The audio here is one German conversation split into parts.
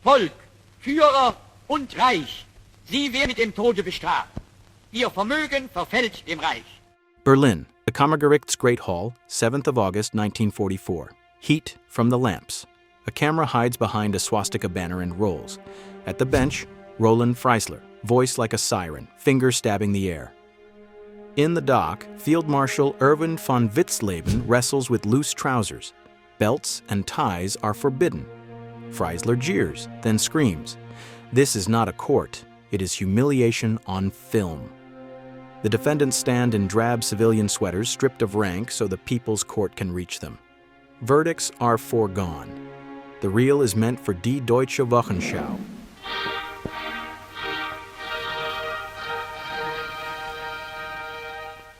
Volk, Führer und Reich, sie werden mit dem Tode bestraft. Ihr Vermögen verfällt dem Reich. Berlin, the Kammergerichts Great Hall, 7th of August, 1944. Heat from the lamps. A camera hides behind a swastika banner and rolls. At the bench, Roland Freisler, voice like a siren, finger stabbing the air. In the dock, Field Marshal Erwin von Witzleben wrestles with loose trousers. Belts and ties are forbidden. Freisler jeers, then screams. This is not a court. It is humiliation on film. The defendants stand in drab civilian sweaters stripped of rank so the People's Court can reach them. Verdicts are foregone. The reel is meant for Die Deutsche Wochenschau.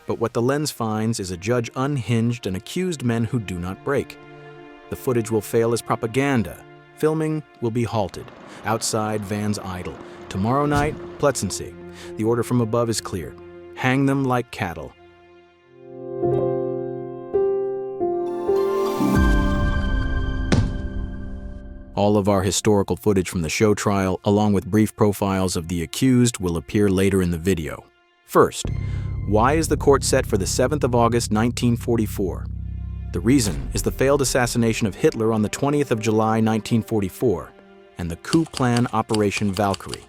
But what the lens finds is a judge unhinged and accused men who do not break. The footage will fail as propaganda. Filming will be halted. Outside, vans idle. Tomorrow night, Plötzensee. The order from above is clear. Hang them like cattle. All of our historical footage from the show trial, along with brief profiles of the accused, will appear later in the video. First, why is the court set for the 7th of August, 1944? The reason is the failed assassination of Hitler on the 20th of July, 1944, and the coup plan Operation Valkyrie.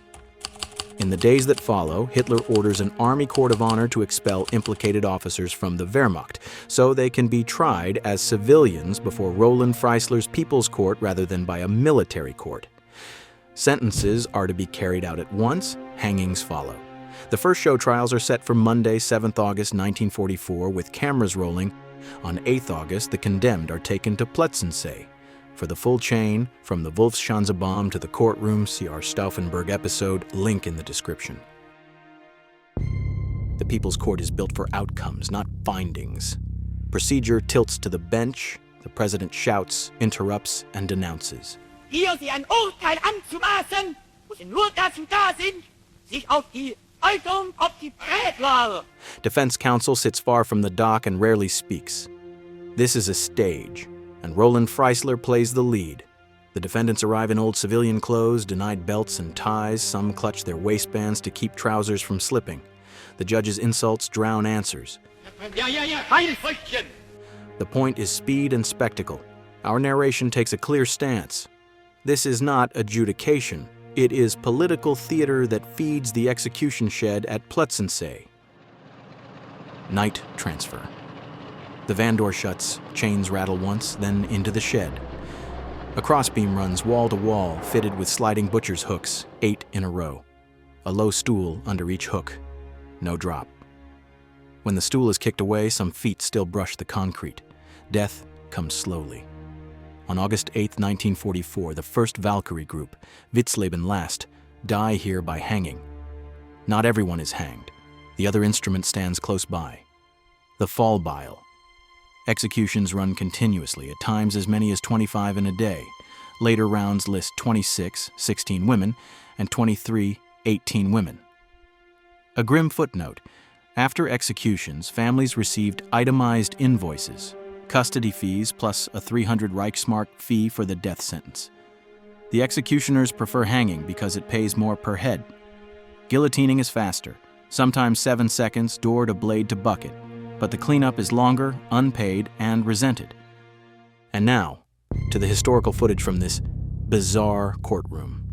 In the days that follow, Hitler orders an army court of honor to expel implicated officers from the Wehrmacht, so they can be tried as civilians before Roland Freisler's People's Court rather than by a military court. Sentences are to be carried out at once, hangings follow. The first show trials are set for Monday, 7th August 1944, with cameras rolling. On 8th August, the condemned are taken to Plötzensee. For the full chain, from the Wolfschanze-Bomb to the courtroom, see our Stauffenberg episode, link in the description. The People's Court is built for outcomes, not findings. Procedure tilts to the bench. The president shouts, interrupts, and denounces. Hier Sie ein Urteil anzumaßen, wo Sie nur dazu da sind, sich auf die Äußerung auf die Präglage. Defense counsel sits far from the dock and rarely speaks. This is a stage, and Roland Freisler plays the lead. The defendants arrive in old civilian clothes, denied belts and ties. Some clutch their waistbands to keep trousers from slipping. The judge's insults drown answers. Heilfrüchtchen. The point is speed and spectacle. Our narration takes a clear stance. This is not adjudication. It is political theater that feeds the execution shed at Plötzensee. Night transfer. The van door shuts, chains rattle once, then into the shed. A crossbeam runs wall to wall, fitted with sliding butcher's hooks, 8 in a row. A low stool under each hook. No drop. When the stool is kicked away, some feet still brush the concrete. Death comes slowly. On August 8, 1944, the first Valkyrie group, Witzleben last, die here by hanging. Not everyone is hanged. The other instrument stands close by. The Fallbeil. Executions run continuously, at times as many as 25 in a day. Later rounds list 26, 16 women, and 23, 18 women. A grim footnote. After executions, families received itemized invoices, custody fees plus a 300 Reichsmark fee for the death sentence. The executioners prefer hanging because it pays more per head. Guillotining is faster, sometimes 7 seconds, door to blade to bucket, but the cleanup is longer, unpaid, and resented. And now, to the historical footage from this bizarre courtroom.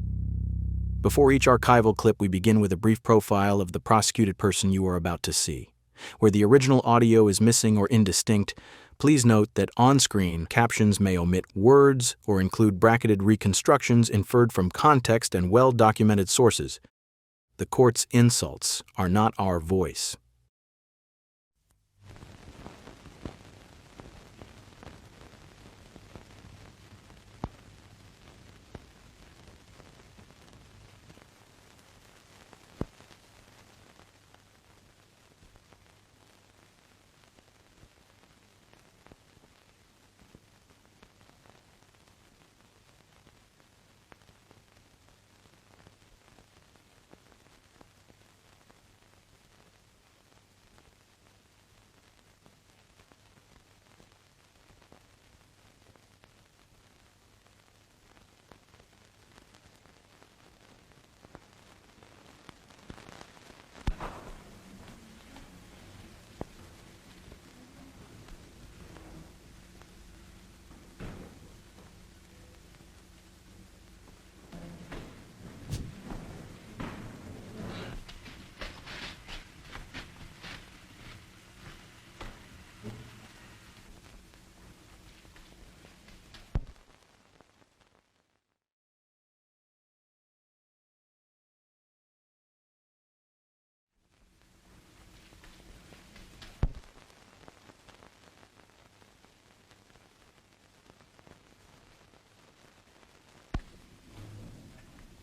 Before each archival clip, we begin with a brief profile of the prosecuted person you are about to see. Where the original audio is missing or indistinct, please note that on-screen captions may omit words or include bracketed reconstructions inferred from context and well-documented sources. The court's insults are not our voice.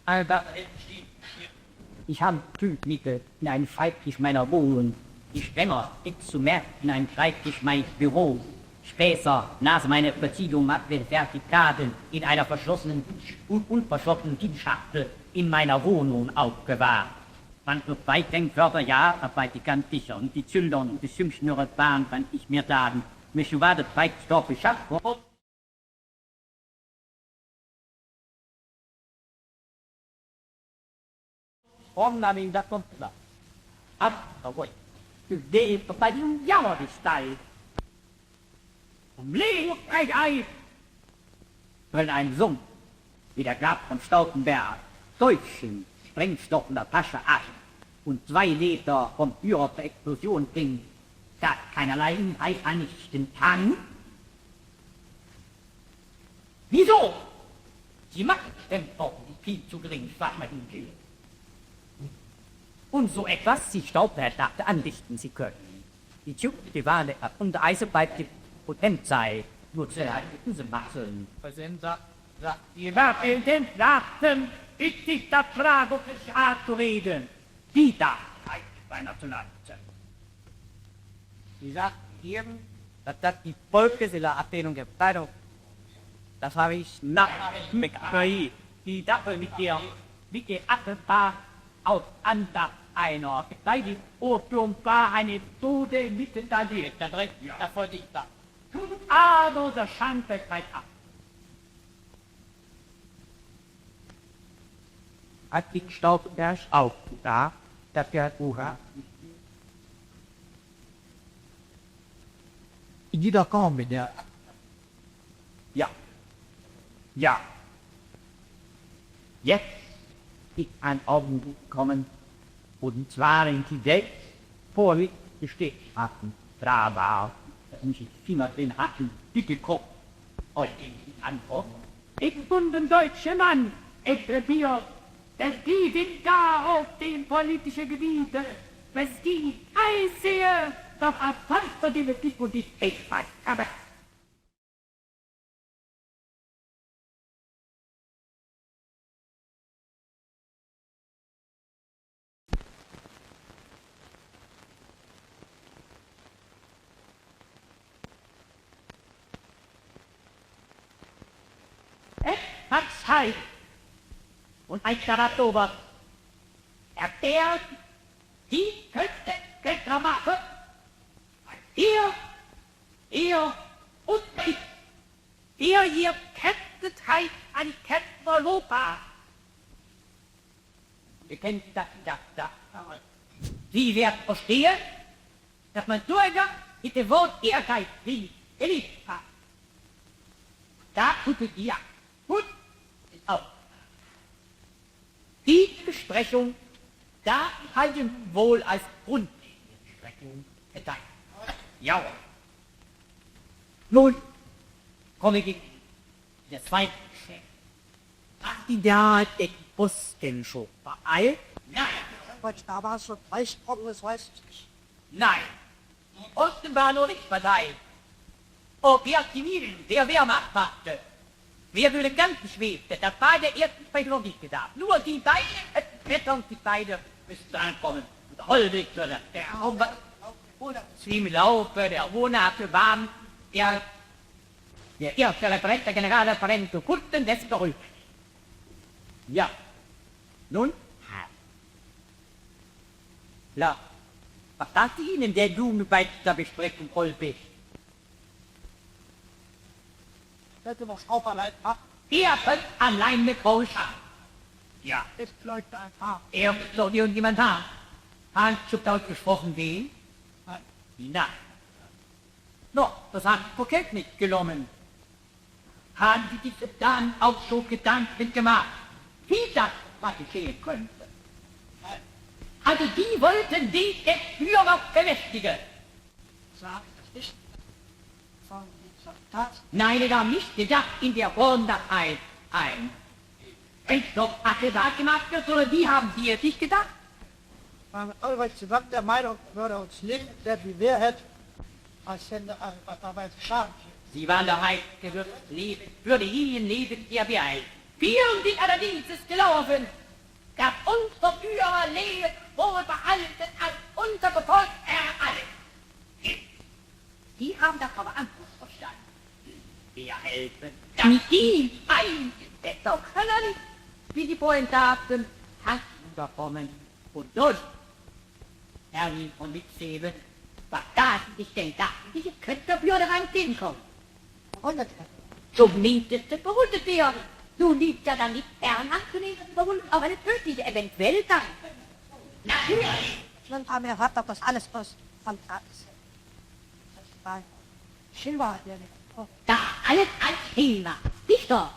Aber ich habe Kühlmittel in einen Schreibtisch meiner Wohnung. Die Schwämmer ist zu merken in einen Schreibtisch meines Büros. Später, nach meiner Verziehung, hat wir Zertifikaten in einer verschlossenen und unverschlossenen Schachtel in meiner Wohnung aufgewahrt. Man wird weit den Förderjahr arbeite ich ganz sicher und die Zünder und die Zündschnüre waren, wenn ich mir sagen, mich war der Treibstoff beschafft. Omnamin da kompla. Abgewoi. De bei dem Jammer die Steil. Leben ei. Wenn ein Sumpf, wie der Grab von Stauffenberg, Deutschen Sprengstoff in der Tasche ab und 2 Liter vom Führer zur Explosion bringt, da keinerlei Inhalt anrichten kann. Wieso? Sie macht denn doch viel zu gering, sagt man ihm. Und so etwas, Sie Staubwerkdachte andichten Sie können. Die Tube, die Wale und der Eise bleibt die potent sei, nur zu erhalten diese Masseln. Die Waffen den Lachten, ist nicht der Frage, auf Art zu reden. Die da, bei Nationalsozialismus. Sie sagt eben, dass das die Folge der Ablehnung der Befreiung, das habe ich mit die Dafür mit der Attentat aus Andacht einer, sei die Ursprung war eine Tode mitten da liegt, der Dreck, das wollte ich sagen. Aber der Schande gleich ab. Hat die Stauffenberg auch da, der Pferd Uha. Jeder kommt mit der. Ja. Ja. Jetzt ist ein Augenblick kommen, und zwar in die Welt vor mir gesteht hatten, Brava, dass mich immer den hatten, die geguckt, und die Antwort. Ich bin ein deutscher Mann, ich mir, dass die sind da auf dem politischen Gebiet, was die einsehe, doch erfasst von dem es nicht und die ich weiß, aber hat Zeit und ein Saratoga erklärt, die könnte Götter machen. Ihr und ich. Ihr hier kennt Zeit an Ketten Europa. Ihr kennt das. Sie werden verstehen, dass man Bürger mit dem Wort Ehrgeiz wie geliebt hat. Da tut ihr. Gut, ist auch. Die Besprechung, da halten wohl als Grundbesprechung gedacht. Ja. Nun komme ich in der zweiten Geschichte. Ach, die da den Bus denn schon beeilt? Nein. Da war es schon Preisproben, das weiß ich nicht. Nein. Die Osten war noch nicht verteilt. Ob wir Zivilen der Wehrmacht machte, wer würde ganz schwebte, das war der ersten Version nicht gedacht. Nur die beiden, Wetter und die beiden müssten ankommen. Und Holdig, der Zwiebelaupe, der Wohnhafte waren, der erste Referent, der Generalreferent zu Kunden des Berühmten. Ja. Nun? La, was sagt Ihnen der Junge bei der Besprechung Holbig? Hätte noch Schrauberleid machen. Ihr könnt allein mit Frau schaffen. Ja. Es leuchtet ein Paar. Er soll irgendjemand haben. Haben Sie Deutsch gesprochen wie? Nein. No, das hat Fouquet nicht gelungen. Haben Sie diese dann auch so Gedanken gemacht, wie das was geschehen könnte? Also die wollten die der Führer bemächtigen. Sag ich das nicht. Das? Nein, die haben nicht gedacht in der Form, dass ein Attentat gemacht wird, sondern die haben die es nicht gedacht. Sie waren der Meinung, würde uns nicht der bewährt, als Hände Arbeit schaden. Sie waren der Heid, würde Ihnen Leben ihr beeilen. die allerdings ist gelaufen, gab unser Führer Leben wohlbehalten als unser Gefolg alle. Die haben das aber anders verstanden. Wir helfen, mit ihm ein besser können, wie die vorhin sagten, Taschenüberkommen und nun, Herrin von Mitzebe, was da sich denn dachten, diese könnte für den Rang hinkommen. Und zum Mindesten verwundet wir. Du liebst ja dann nicht fern anzunehmen, verwundet auch eine tödliche eventuell dann. Natürlich. Dann haben wir gehabt, das alles was fantastisch. Das war Schilber, ja nicht. Da alles als Thema, nicht doch?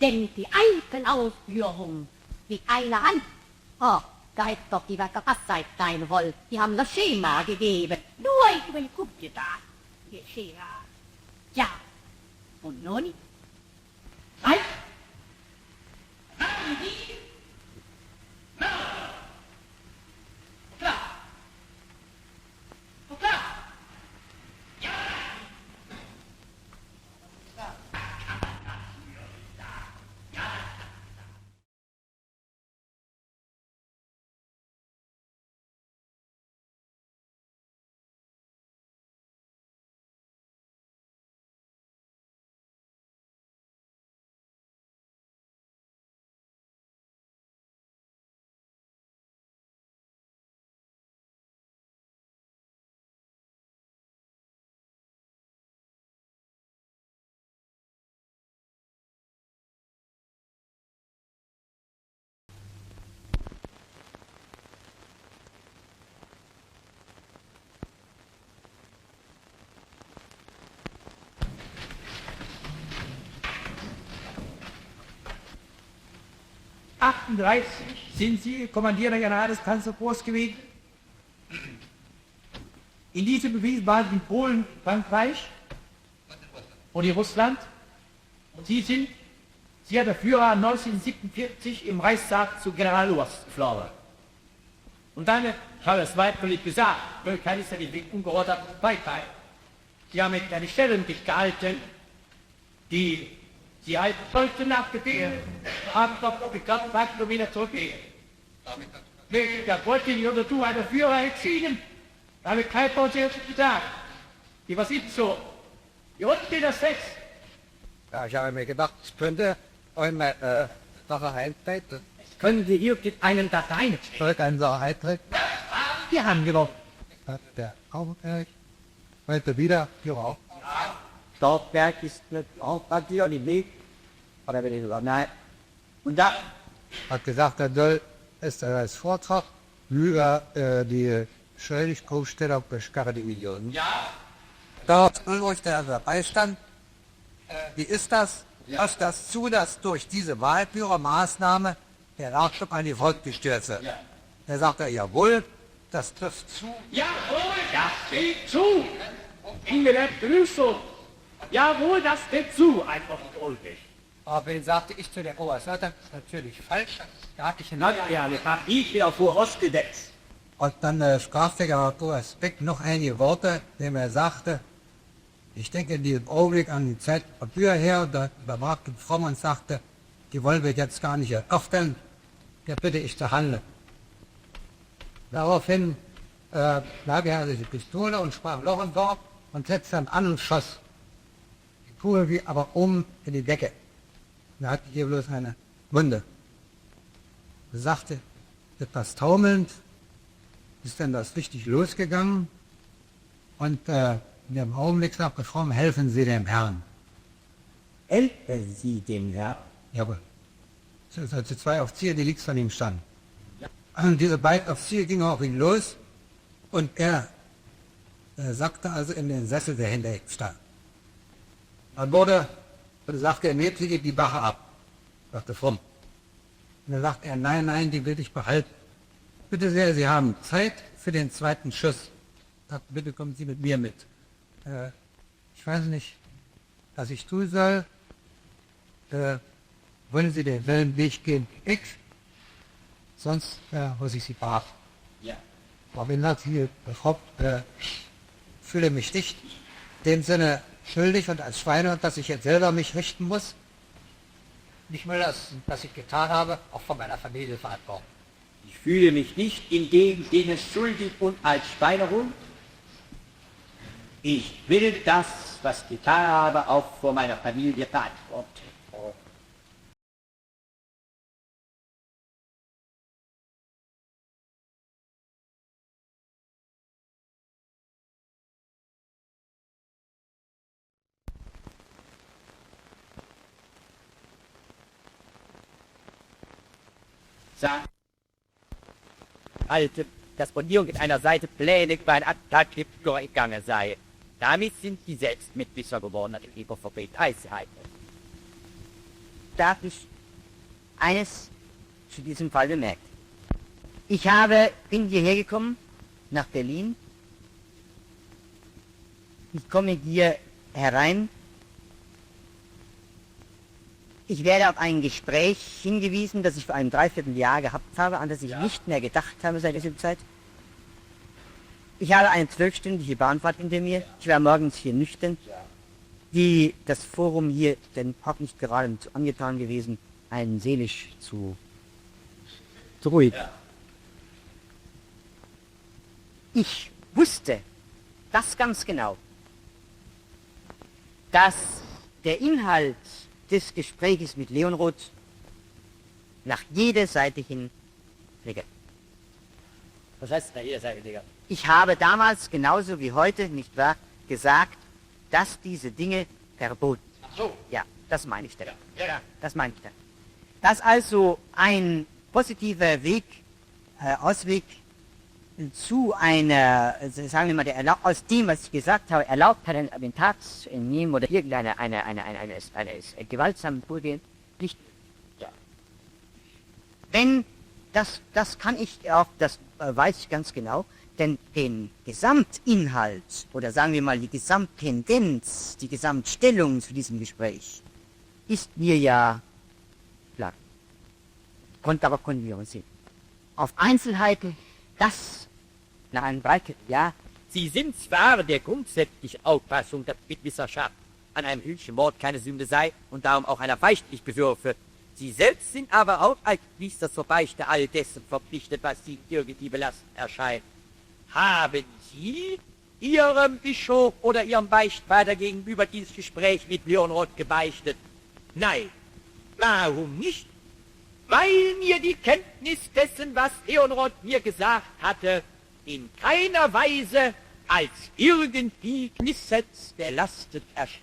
Denn die Einzelausführung mit einer Hand, oh, da ist doch die Wackerpasszeit sein wollen. Die haben das Schema gegeben. Nur ich will gucken da. Ihr Schema. Ja. Und nun? Halt! Haben Sie? Na! Klar! Klar! Ja! sind Sie Kommandierender General des Panzerkorps gewesen. In diesem Gebiet waren die Polen, Frankreich und die Russland. Und Sie hat der Führer 1947 im Reichstag zu Generaloberst geflogen. Und dann, ich habe es weitlich gesagt, Völker ist ja die ungeordnete Partei. Sie haben mit einer Stellung gehalten, die sie halten sollten nach Befehl, haben doch geklappt, wollten wieder zurückgehen. Da wollte ich oder du eine Führer entschieden, da habe ich kein Prozess gesagt. Die was ist so. Hier unten steht das fest. Ja, ich habe mir gedacht, es könnte eine Sache eintreten. Können Sie hier einen Dateien? Zurück eine Sache eintreten. Wir haben gewonnen. Hat der Augenberg heute wieder hier auf. Stolberg ist nicht auch hier nicht mit. Oder bin ich sogar, nein. Und da Hat gesagt, er soll es als Vortrag über die Schuldigkeitsstellung der Skarre-Division. Ja. Dort euch der Beistand. Wie ist das? Lässt das zu, dass durch diese Wahlführermaßnahme der Nachschub an die Volksstürze? Ja. Da sagt er, jawohl, das trifft zu. Jawohl, das steht zu. In der Begrüßung. Jawohl, das steht zu. Einfach unruhig. Aber wen sagte ich zu der Oberseite? Natürlich falsch. Da hatte ich einen Ja, das hab ich wieder vorausgesetzt. Und dann sprach der General Beck noch einige Worte, indem er sagte, ich denke in diesem Augenblick an die Zeit von früher her, da überbrach den Fromm und sagte, die wollen wir jetzt gar nicht eröffnen, da bitte ich zu handeln. Daraufhin nahm er die Pistole und sprach Loch im Dorf und setzte dann an und schoss. Die Kugel wie aber in die Decke. Da hatte hier bloß eine Wunde. Er sagte, etwas taumelnd, ist dann das richtig losgegangen und in dem Augenblick sagte Fromm, helfen Sie dem Herrn. Helfen Sie dem Herrn? Jawohl. Also die zwei Offiziere, die links von ihm standen. Und diese beiden Offiziere gingen auf ihn los und er sackte also in den Sessel, der hinter ihm stand. Dann sagte er, nehmt Sie die Wache ab, sagte Fromm. Und dann sagte er, nein, nein, die will ich behalten. Bitte sehr, Sie haben Zeit für den zweiten Schuss. Sagte, bitte kommen Sie mit mir mit. Ich weiß nicht, was ich tun soll. Wollen Sie den Weg gehen? Ich? Sonst muss ich Sie verhaften. Ja. Aber wenn das hier fühle mich nicht in dem Sinne schuldig und als Schweine, dass ich jetzt selber mich richten muss. nicht nur das, was ich getan habe, auch von meiner Familie verantworten. Ich fühle mich nicht in dem Sinne schuldig und als Steinerung. Ich will das, was ich getan habe, auch vor meiner Familie verantworten. Alte, dass von irgendeiner Seite Pläne für ein Attentat durchgegangen sei. Damit sind sie selbst Mitwisser geworden, hat die EVP Eisenheit. Darf ich eines zu diesem Fall bemerkt? Ich bin hierher gekommen, nach Berlin. Ich komme hier herein. Ich werde auf ein Gespräch hingewiesen, das ich vor einem Dreivierteljahr gehabt habe, an das ich nicht mehr gedacht habe seit dieser Zeit. Ich habe eine 12-stündige Bahnfahrt hinter mir. Ich war morgens hier nüchtern. Das Forum hier, denn auch nicht gerade angetan gewesen, einen seelisch zu ruhig. Ja. Ich wusste das ganz genau, dass der Inhalt des Gesprächs mit Leonroth nach jeder Seite hin liegt. Was heißt nach jeder Seite, Digga? Ich habe damals, genauso wie heute, nicht wahr, gesagt, dass diese Dinge verboten sind. Ach so. Ja, das meine ich da. Ja. Das meine ich da. Dass also ein positiver Ausweg zu einer, sagen wir mal, aus dem, was ich gesagt habe, erlaubt hat, ein Attentat zu entnehmen oder irgendeine eines gewaltsamen Vorgehen, nicht. Ja. Wenn, das kann ich auch, das weiß ich ganz genau, denn den Gesamtinhalt oder sagen wir mal die Gesamttendenz, die Gesamtstellung zu diesem Gespräch ist mir ja klar. Konnten wir uns sehen. Auf Einzelheiten, das nach einem Dreivierteljahr. Sie sind zwar der grundsätzlichen Auffassung, dass Mitwisserschaft an einem Hühnchenmord keine Sünde sei und darum auch einer beichtlich bedürfe. Sie selbst sind aber auch als Priester zur Beichte all dessen verpflichtet, was sie irgendwie belastend erscheint. Haben Sie Ihrem Bischof oder Ihrem Beichtvater gegenüber dieses Gespräch mit Leonroth gebeichtet? Nein. Warum nicht? Weil mir die Kenntnis dessen, was Leonroth mir gesagt hatte, in keiner Weise als irgendwie Gnissets belastet erschien.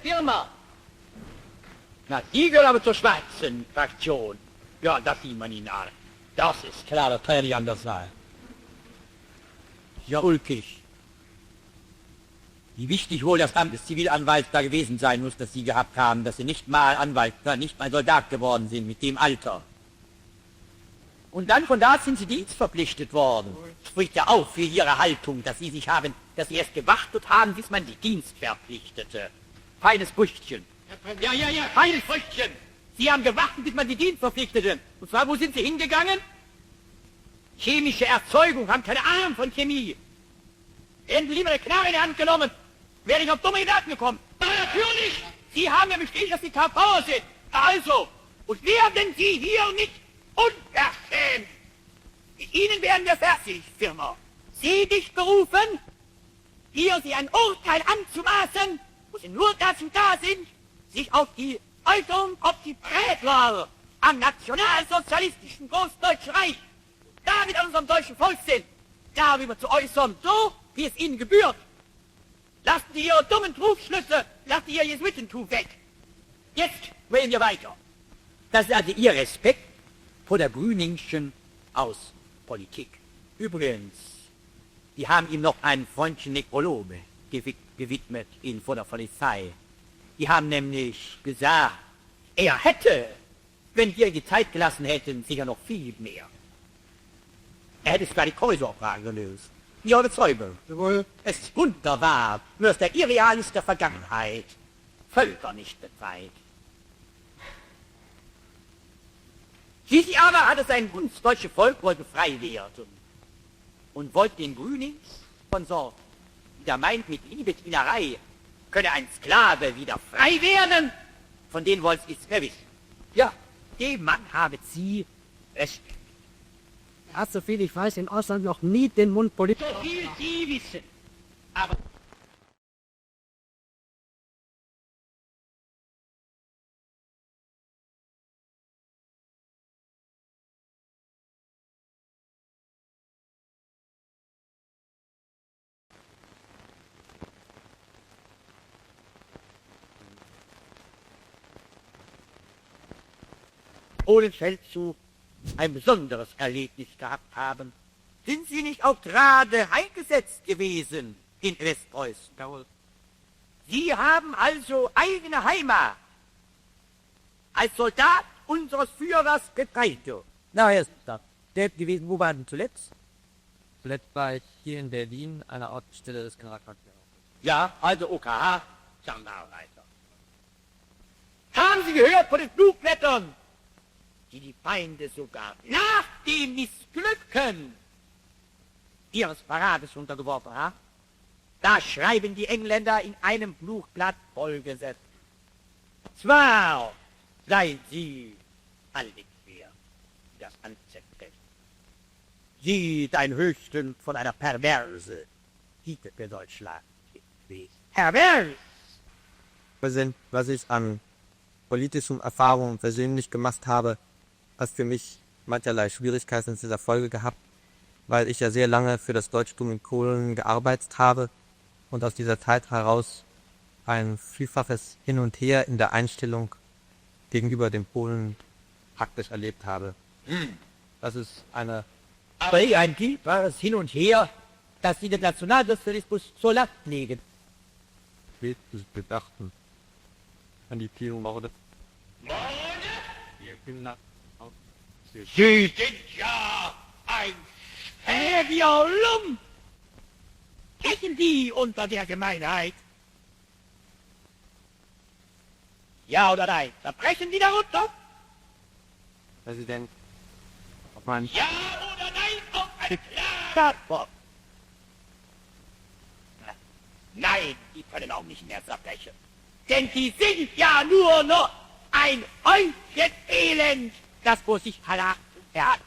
Firma. Na, die gehört aber zur schwarzen Fraktion. Ja, das sieht man Ihnen an. Das ist klar, das kann ja nicht anders sein. Ja, ulkig. Wie wichtig wohl das Amt des Zivilanwalts da gewesen sein muss, das Sie gehabt haben, dass Sie nicht mal Anwalt, nicht mal Soldat geworden sind mit dem Alter. Und dann von da sind Sie dienstverpflichtet worden. Spricht ja auch für Ihre Haltung, dass Sie erst gewartet haben, bis man die Dienst verpflichtete. Feines Brüchtchen. Ja, feines Brüchtchen. Sie haben gewartet, bis man die Dienst verpflichtete. Und zwar, wo sind Sie hingegangen? Chemische Erzeugung, haben keine Ahnung von Chemie. Hätten Sie lieber eine Knarre in die Hand genommen, wäre ich auf dumme Gedanken gekommen. Aber natürlich, Sie haben ja bestätigt, dass Sie KV sind. Also, und werden Sie hier nicht unverschämt. Mit Ihnen werden wir fertig, Firma. Sie dich berufen, hier Sie ein Urteil anzumaßen, wo Sie nur dazu da sind, sich auf die Äußerung, ob die Prägler am nationalsozialistischen Großdeutschen Reich, damit an unserem deutschen Volk sind, darüber zu äußern, so wie es Ihnen gebührt. Lassen Sie Ihre dummen Trugschlüsse, lassen Sie Ihr Jesuitentum weg. Jetzt wählen wir weiter. Das ist also Ihr Respekt vor der Brüningschen Außenpolitik. Übrigens, die haben ihm noch einen freundlichen Nekrolog gewidmet, ihn vor der Polizei. Die haben nämlich gesagt, er hätte, wenn wir die Zeit gelassen hätten, sicher noch viel mehr. Er hätte sogar die Korridorfrage gelöst. Ja, Überzeugung. Jawohl. Es ist wunderbar, nur ist der Irreal ist der Vergangenheit. Völker nicht befreit. Schließlich aber hat es sein deutsche Volk wollte frei werden und wollte den Grünings von Sorgen, der meint mit Liebesdienerei könne ein Sklave wieder frei werden, von denen wollt es nichts mehr wissen. Ja, dem Mann habe sie recht. Er hat, soviel ich weiß, in Ausland noch nie den Mund politisch. So viel Sie wissen, aber ohne Feldzug ein besonderes Erlebnis gehabt haben. Sind Sie nicht auch gerade eingesetzt gewesen in Westpreußen? Jawohl. Sie haben also eigene Heimat als Soldat unseres Führers geteilt. Na, er ist da. Der gewesen, wo waren zuletzt? Zuletzt war ich hier in Berlin an der Ortsstelle des Generalquartiers. Ja, also OKH, Gendarmleiter. Haben Sie gehört von den Flugblättern, die die Feinde sogar nach dem Missglücken ihres Parades untergeworfen haben? Da schreiben die Engländer in einem Flugblatt Folgendes. Zwar seien sie alle nicht mehr das Anzeichen. Sieht ein höchstens von einer Perverse Titel für Deutschland gewesen. Pervers! Was ich an politischen Erfahrungen persönlich gemacht habe, hat für mich mancherlei Schwierigkeiten in dieser Folge gehabt, weil ich ja sehr lange für das Deutschtum in Polen gearbeitet habe und aus dieser Zeit heraus ein vielfaches Hin und Her in der Einstellung gegenüber den Polen praktisch erlebt habe. Das ist eine... Aber ein vielfaches Hin und Her, das sie den Nationalsozialismus zur Last legen. Bedachten an die vielen Morde. Sie sind ja ein schäbiger Lump. Stechen Sie unter der Gemeinheit? Ja oder nein? Verbrechen Sie darunter? Präsident, auf meinen... Ja oder nein auf eine klare Antwort. Nein, die können auch nicht mehr zerbrechen. Denn die sind ja nur noch ein Häufchen Elend, das vor sich verlassen hat.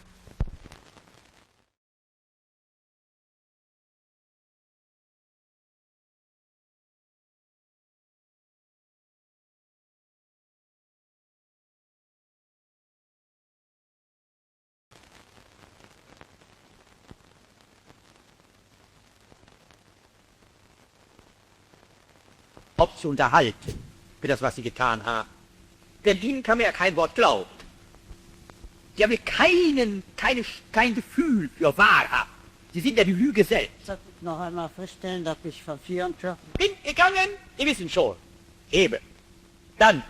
Ob zu unterhalten für das, was sie getan haben. Denn ihnen kann man ja kein Wort glauben. Sie haben kein Gefühl für Wahrheit. Sie sind ja die Lüge selbst. Darf ich noch einmal feststellen, dass ich verfehlen darf? Bin gegangen, Sie wissen schon. Eben. Dann,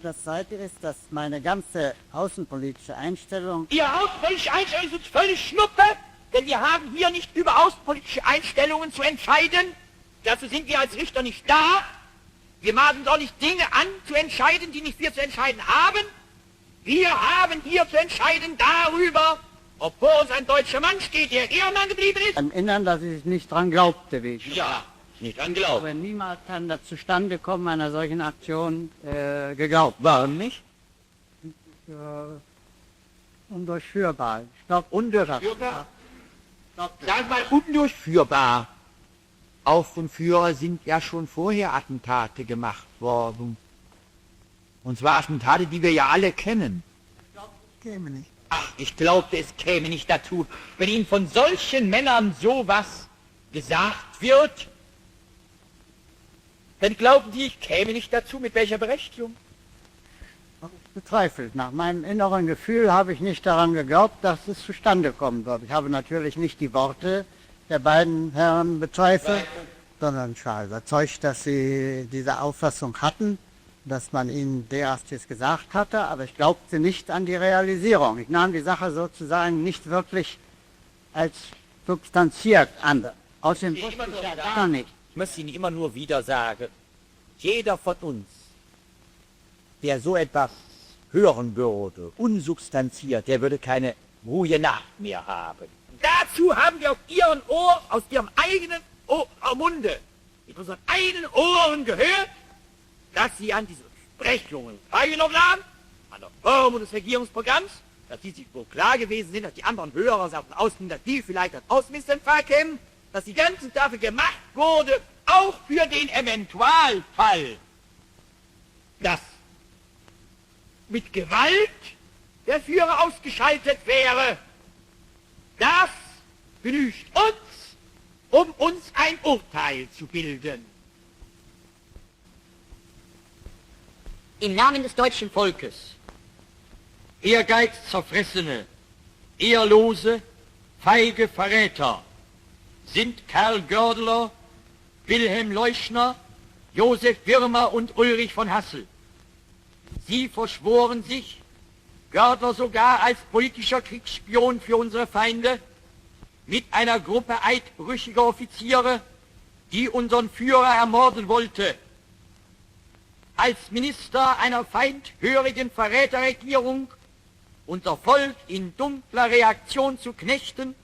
Das Zweite ist, dass meine ganze außenpolitische Einstellung Ihre außenpolitische Einstellung ist völlig Schnuppe, denn wir haben hier nicht über außenpolitische Einstellungen zu entscheiden. Dazu sind wir als Richter nicht da. Wir maßen doch nicht Dinge an zu entscheiden, die nicht wir zu entscheiden haben. Wir haben hier zu entscheiden darüber, ob vor uns ein deutscher Mann steht, der Ehrenmann geblieben ist. im Innern, dass ich nicht dran glaubte, wegen. Ja, nicht an Glauben. Aber niemals kann das Zustandekommen einer solchen Aktion geglaubt. Warum nicht? Undurchführbar. Ich glaube, Undurchführbar? Sag mal, undurchführbar. Auch von Führer sind ja schon vorher Attentate gemacht worden. Und zwar Attentate, die wir ja alle kennen. käme nicht. Ach, ich glaubte, es käme nicht dazu. Wenn Ihnen von solchen Männern sowas gesagt wird, dann glauben die, ich käme nicht dazu. Mit welcher Berechtigung? Bezweifelt. Nach meinem inneren Gefühl habe ich nicht daran geglaubt, dass es zustande kommen wird. Ich habe natürlich nicht die Worte der beiden Herren bezweifelt, sondern ich war überzeugt, dass sie diese Auffassung hatten, dass man ihnen derartiges gesagt hatte, aber ich glaubte nicht an die Realisierung. Ich nahm die Sache sozusagen nicht wirklich als substanziert an. Außerdem wusste ich ja gar nicht. Ich muss Ihnen immer nur wieder sagen, jeder von uns, der so etwas hören würde, unsubstanziert, der würde keine ruhige Nacht mehr haben. Dazu haben wir aus Ihrem eigenen Munde, mit unseren eigenen Ohren gehört, dass Sie an diesen Besprechungen teilgenommen haben, an der Formung des Regierungsprogramms, dass Sie sich wohl klar gewesen sind, dass die anderen Hörer davon ausgehen, dass die vielleicht als Außenminister kämen, dass die ganze dafür gemacht wurde, auch für den Eventualfall, dass mit Gewalt der Führer ausgeschaltet wäre. Das genügt uns, um uns ein Urteil zu bilden. Im Namen des deutschen Volkes, ehrgeizzerfressene, ehrlose, feige Verräter sind Karl Gördeler, Wilhelm Leuschner, Josef Wirmer und Ulrich von Hassel. Sie verschworen sich, Gördeler sogar als politischer Kriegsspion für unsere Feinde, mit einer Gruppe eidbrüchiger Offiziere, die unseren Führer ermorden wollte. Als Minister einer feindhörigen Verräterregierung unser Volk in dunkler Reaktion zu knechten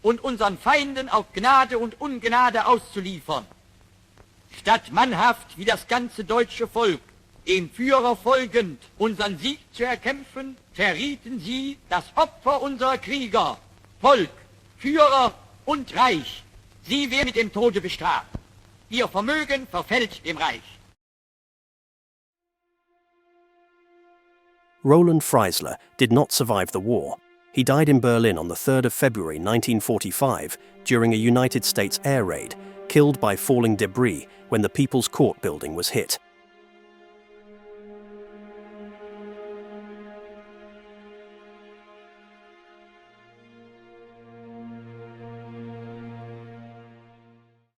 und unseren Feinden auf Gnade und Ungnade auszuliefern. Statt mannhaft wie das ganze deutsche Volk dem Führer folgend unseren Sieg zu erkämpfen, verrieten sie das Opfer unserer Krieger, Volk, Führer und Reich. Sie werden mit dem Tode bestraft. Ihr Vermögen verfällt dem Reich. Roland Freisler did not survive the war. He died in Berlin on the 3rd of February 1945 during a United States air raid, killed by falling debris when the People's Court building was hit.